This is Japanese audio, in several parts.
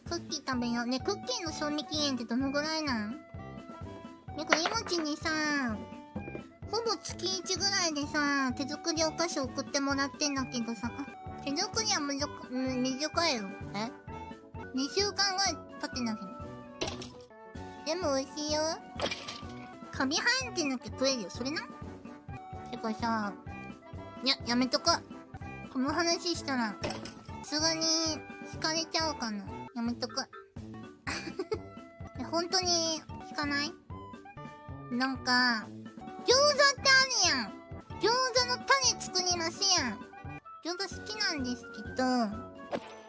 クッキー食べよう。ね、クッキーの賞味期限ってどのぐらいなん？ね、これ、いもちにさ、ほぼ月1ぐらいでさ、手作りお菓子送ってもらってんだけどさ、手作りは短いよ。え ?2 週間ぐらい経ってなきゃ。でも美味しいよ。カビ生えてなきゃ食えるよ。それな。てかさ、やめとこ。この話したら、さすがに惹かれちゃうかな。やめとく。本当に惹かない？なんか、餃子ってあるやん。餃子の種作りますやん。餃子好きなんですけど、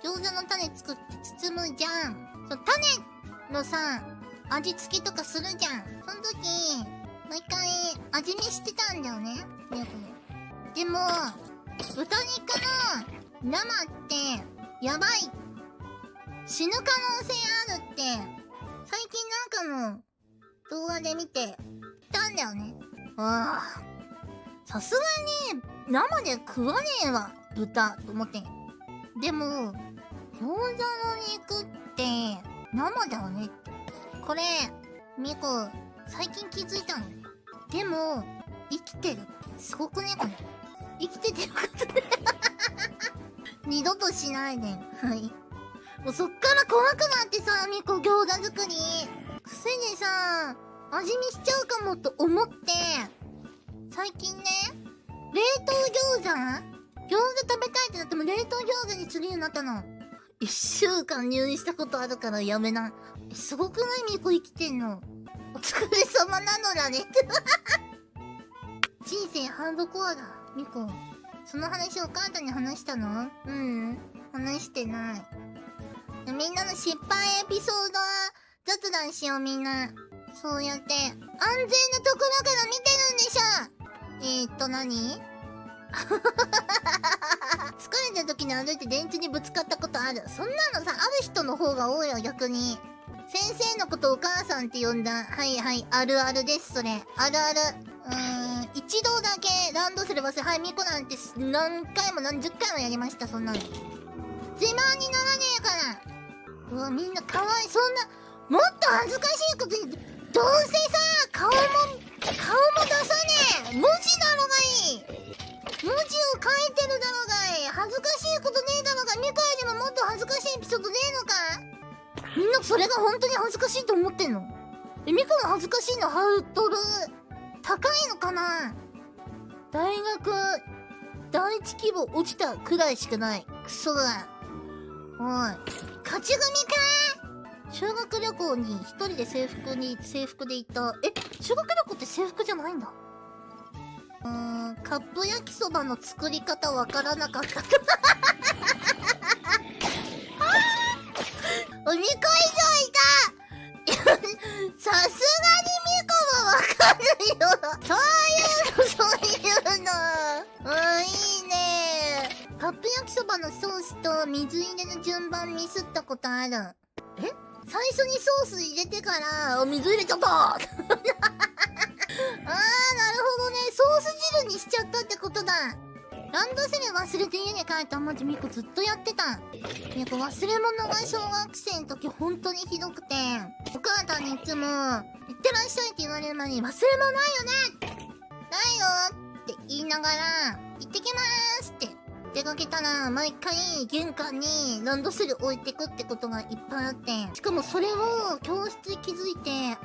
餃子の種作って包むじゃん。そう、種のさ、味付けとかするじゃん。その時、毎回味見してたんだよね。でも、豚肉の生ってやばい。死ぬ可能性あるって、最近なんかの動画で見てたんだよね。さすがに生で食わねえわ、豚と思って。でも、餃子の肉って生だよねって。これ、ミコ、最近気づいたの。でも、生きてる。すごくね、これ。生きててよかったね。二度としないで。はい。もうそっから怖くなってさ、ミコ餃子作り。癖でさ、味見しちゃうかもと思って、最近ね、冷凍餃子食べたいってなっても冷凍餃子にするようになったの。1週間入院したことあるからやめな。すごくない？ミコ生きてんの。お疲れ様なのだね。人生ハードコアだ、ミコ。その話お母さんに話したの？話してない。みんなの失敗エピソード雑談しよう、みんな。そうやって安全なところから見てるんでしょ。何？疲れた時に歩いて電柱にぶつかったことある。そんなのさ、ある人の方が多いよ、逆に。先生のことお母さんって呼んだ。はいはい、あるあるです、それ。あるある。一度だけランドセル忘れ、はい、ミコなんて何回も何十回もやりました、そんなの。自慢にならねえから。うわ、みんなかわいい。そんな、もっと恥ずかしいことに、どうせさ、顔も出さねえ。文字だろがいい。文字を書いてるだろがい。恥ずかしいことねえだろが。ミカよりももっと恥ずかしいエピソードねえのか。みんなそれが本当に恥ずかしいと思ってんの？ミカの恥ずかしいのハードル、高いのかな？大学、第一希望落ちたくらいしかない。クソが。おい。勝ち組か？修学旅行に一人で制服で行った。修学旅行って制服じゃないんだ。カップ焼きそばの作り方わからなかった。ミコ以上いた。さすがにミコもわかるよ。そういうの。いいね。カップ焼きそばのソースと水入れの順番ミスったことある。最初にソース入れてから、水入れちゃった。なるほどね。ソース汁にしちゃったってことだ。ランドセル忘れて家に帰った。マジミコずっとやってた。ミコ忘れ物が小学生の時本当にひどくて、お母さんにいつも、行ってらっしゃいって言われる前に、忘れ物ないよねないよって言いながら、行ってきまーすって出かけたら、毎回玄関にランドセル置いてくってことがいっぱいあって、しかもそれを教室で気づいて、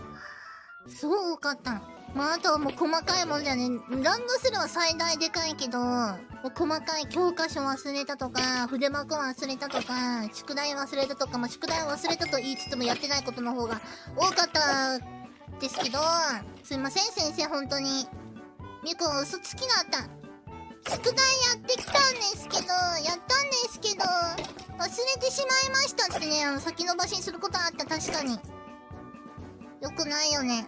すごい多かったの。あとはもう細かいもんだよね。ランドセルは最大でかいけど、もう細かい教科書忘れたとか、筆箱忘れたとか、宿題忘れたとか、宿題忘れたと言いつつもやってないことの方が多かったですけど、すいません先生、本当に。ミコ嘘つきだった。宿題やってきたんですけど、やったんですけど、忘れてしまいましたってね、先延ばしにすることあった、確かに。よくないよね。